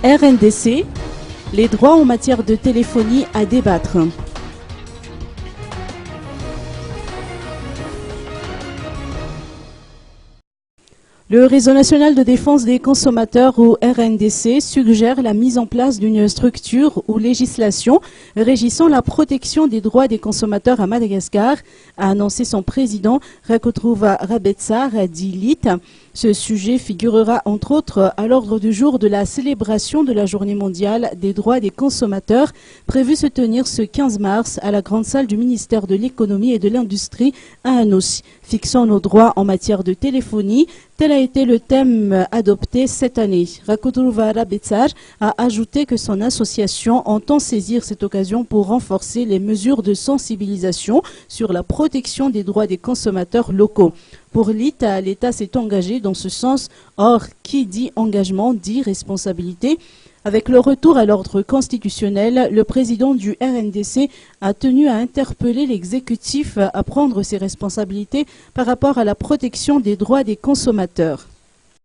RNDC, les droits en matière de téléphonie à débattre. Le Réseau national de défense des consommateurs ou RNDC suggère la mise en place d'une structure ou législation régissant la protection des droits des consommateurs à Madagascar, a annoncé son président Rakotrouva Rabetsar dit LIT. Ce sujet figurera entre autres à l'ordre du jour de la célébration de la Journée mondiale des droits des consommateurs, prévue se tenir ce 15 mars à la grande salle du ministère de l'économie et de l'industrie à Anos. Fixant nos droits en matière de téléphonie, tel a été le thème adopté cette année. Rakotrouva Rabetsar a ajouté que son association entend saisir cette occasion pour renforcer les mesures de sensibilisation sur la protection des droits des consommateurs locaux. Pour l'État, l'État s'est engagé dans ce sens. Or, qui dit engagement dit responsabilité. Avec le retour à l'ordre constitutionnel, le président du RNDC a tenu à interpeller l'exécutif à prendre ses responsabilités par rapport à la protection des droits des consommateurs.